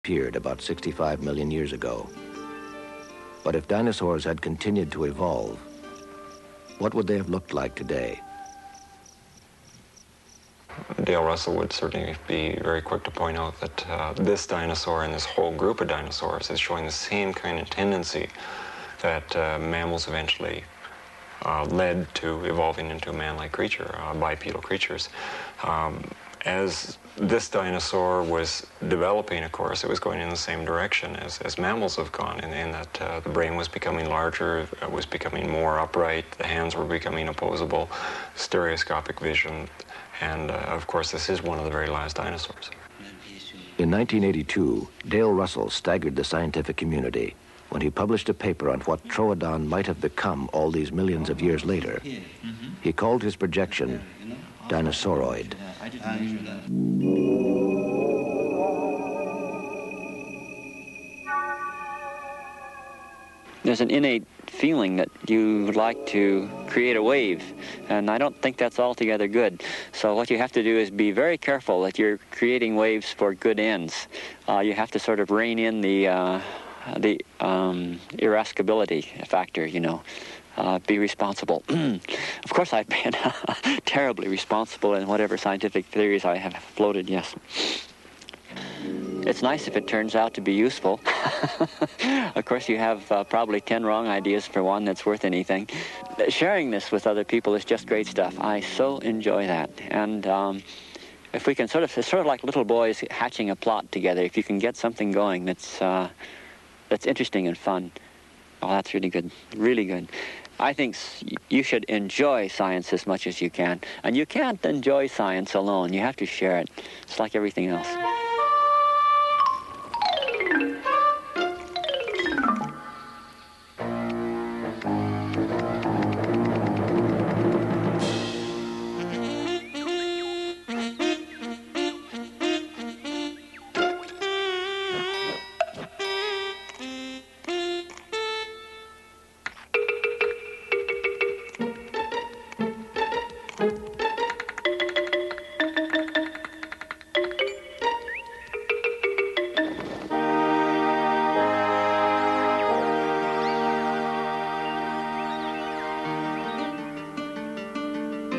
disappeared about 65 million years ago. But if dinosaurs had continued to evolve, what would they have looked like today? Dale Russell would certainly be very quick to point out that this dinosaur and this whole group of dinosaurs is showing the same kind of tendency that mammals eventually led to evolving into a man-like creature, bipedal creatures. As this dinosaur was developing, of course, it was going in the same direction as mammals have gone, in that the brain was becoming larger, it was becoming more upright, the hands were becoming opposable, stereoscopic vision, and of course this is one of the very last dinosaurs. In 1982, Dale Russell staggered the scientific community when he published a paper on what Troodon might have become all these millions of years later. He called his projection Dinosauroid. There's an innate feeling that you would like to create a wave, and I don't think that's altogether good. So what you have to do is be very careful that you're creating waves for good ends. You have to sort of rein in the irascibility factor, you know. Be responsible. Of course, I've been terribly responsible in whatever scientific theories I have floated, yes. It's nice if it turns out to be useful. Of course, you have probably 10 wrong ideas for one that's worth anything. Sharing this with other people is just great stuff. I so enjoy that. And if we can it's sort of like little boys hatching a plot together. If you can get something going that's interesting and fun, oh, that's really good, really good. I think you should enjoy science as much as you can. And you can't enjoy science alone. You have to share it. It's like everything else.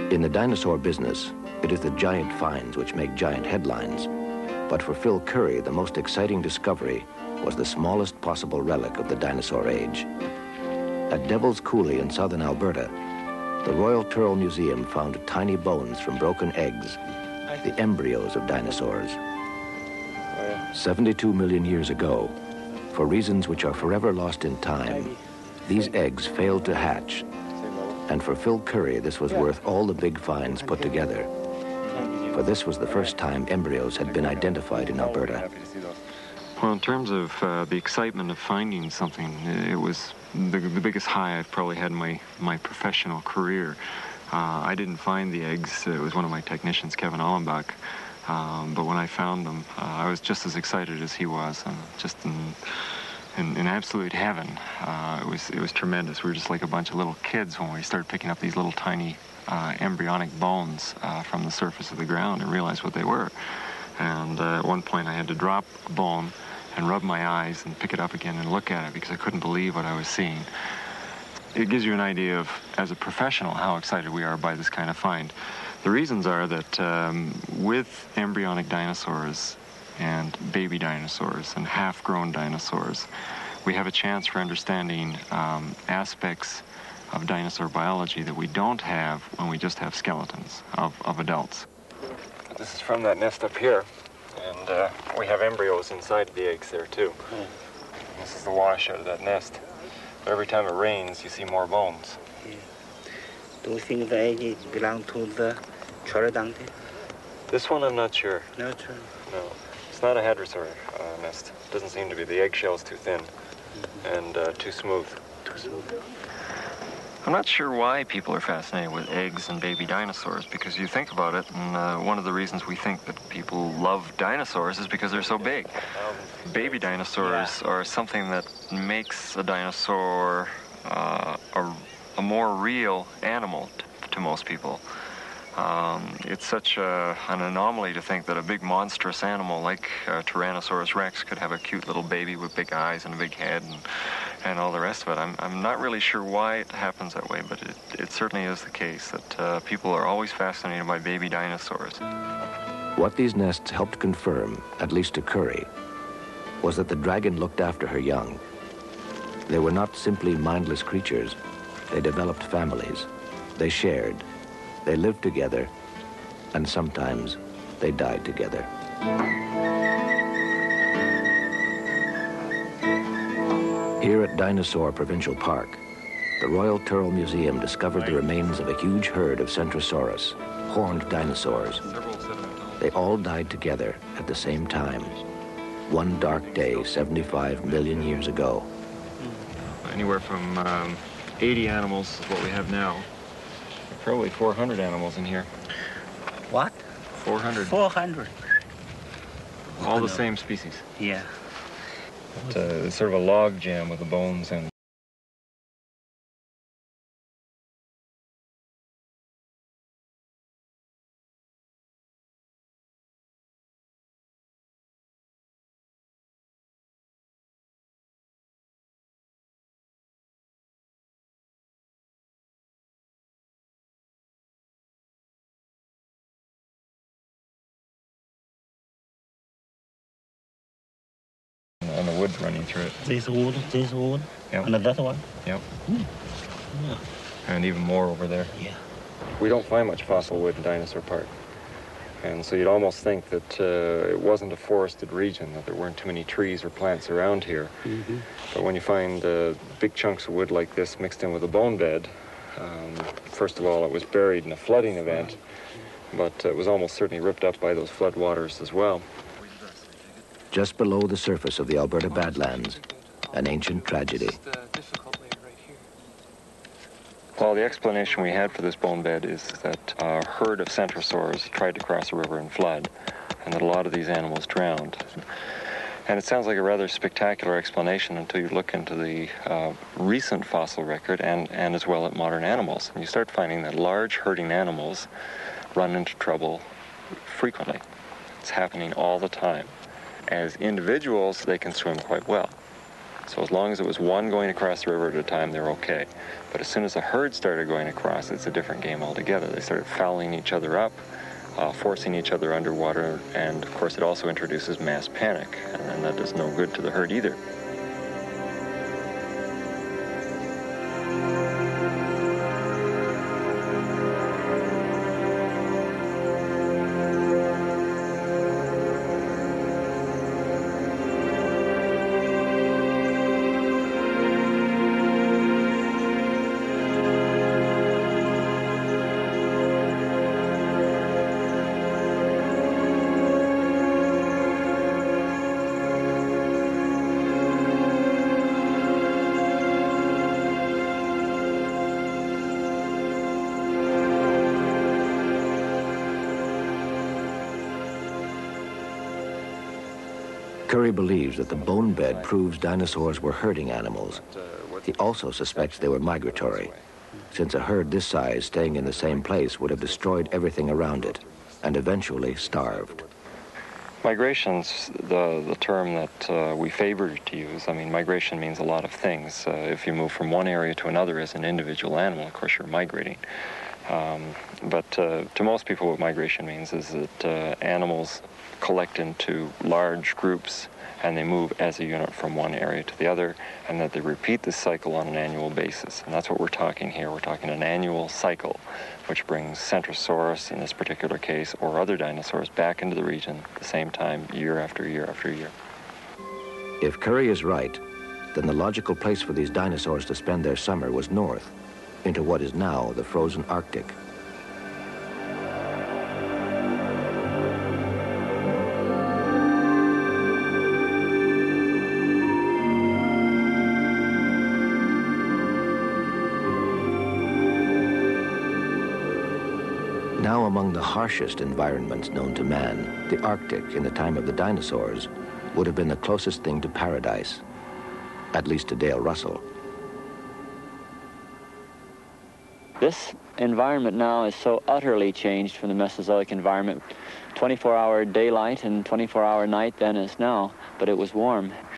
In the dinosaur business, it is the giant finds which make giant headlines. But for Phil Currie, the most exciting discovery was the smallest possible relic of the dinosaur age. At Devil's Coulee in southern Alberta, the Royal Turrell Museum found tiny bones from broken eggs, the embryos of dinosaurs. 72 million years ago, for reasons which are forever lost in time, these eggs failed to hatch. And for Phil Currie, this was worth all the big finds put together. For this was the first time embryos had been identified in Alberta. Well, in terms of the excitement of finding something, it was the biggest high I've probably had in my professional career. I didn't find the eggs. It was one of my technicians, Kevin Allenbach. But when I found them, I was just as excited as he was, just in absolute heaven. It was tremendous. We were just like a bunch of little kids when we started picking up these little tiny embryonic bones from the surface of the ground and realized what they were. And at one point I had to drop a bone and rub my eyes and pick it up again and look at it because I couldn't believe what I was seeing. It gives you an idea of, as a professional, how excited we are by this kind of find. The reasons are that with embryonic dinosaurs and baby dinosaurs and half-grown dinosaurs, we have a chance for understanding aspects of dinosaur biology that we don't have when we just have skeletons of adults. This is from that nest up here, and we have embryos inside the eggs there too. This is the wash out of that nest. But every time it rains, you see more bones. Do you think the egg belong to the Troodon? This one I'm not sure. Not sure. No. It's not a hadrosaur nest. It doesn't seem to be. The eggshell's too thin and too smooth. Too smooth. I'm not sure why people are fascinated with eggs and baby dinosaurs, because you think about it, and one of the reasons we think that people love dinosaurs is because they're so big. Baby dinosaurs are something that makes a dinosaur a more real animal to most people. It's such an anomaly to think that a big monstrous animal like Tyrannosaurus rex could have a cute little baby with big eyes and a big head and all the rest of it. I'm not really sure why it happens that way, but it certainly is the case that people are always fascinated by baby dinosaurs. What these nests helped confirm, at least to Curry, was that the dragon looked after her young. They were not simply mindless creatures. They developed families. They shared. They lived together, and sometimes they died together. Here at Dinosaur Provincial Park, the Royal Turtle Museum discovered the remains of a huge herd of Centrosaurus, horned dinosaurs. They all died together at the same time, one dark day 75 million years ago. Anywhere from 80 animals is what we have now. Probably 400 animals in here. What? 400. 400. All the same species. Yeah. It's sort of a log jam with the bones and the wood running through it. This wood, Yep. and that one. Yep. Yeah. And even more over there. Yeah. We don't find much fossil wood in Dinosaur Park. And so you'd almost think that it wasn't a forested region, that there weren't too many trees or plants around here. Mm-hmm. But when you find big chunks of wood like this mixed in with a bone bed, first of all, it was buried in a flooding event, but it was almost certainly ripped up by those flood waters as well. Just below the surface of the Alberta Badlands, an ancient tragedy. Well, the explanation we had for this bone bed is that a herd of centrosaurs tried to cross a river and flood, and that a lot of these animals drowned. And it sounds like a rather spectacular explanation until you look into the recent fossil record and as well at modern animals. And you start finding that large herding animals run into trouble frequently. It's happening all the time. As individuals, they can swim quite well. So as long as it was one going across the river at a time, they're okay. But as soon as a herd started going across, it's a different game altogether. They started fouling each other up, forcing each other underwater, and of course it also introduces mass panic, and that does no good to the herd either. Curry believes that the bone bed proves dinosaurs were herding animals. He also suspects they were migratory, since a herd this size staying in the same place would have destroyed everything around it and eventually starved. Migration's the term that we favor to use. I mean, migration means a lot of things. If you move from one area to another as an individual animal, of course you're migrating. But to most people what migration means is that animals collect into large groups and they move as a unit from one area to the other, and that they repeat this cycle on an annual basis. And that's what we're talking here. We're talking an annual cycle, which brings Centrosaurus, in this particular case, or other dinosaurs back into the region at the same time, year after year after year. If Curry is right, then the logical place for these dinosaurs to spend their summer was north, into what is now the frozen Arctic. Now among the harshest environments known to man, the Arctic in the time of the dinosaurs would have been the closest thing to paradise, at least to Dale Russell. This environment now is so utterly changed from the Mesozoic environment. 24-hour daylight and 24-hour night then as now, but it was warm.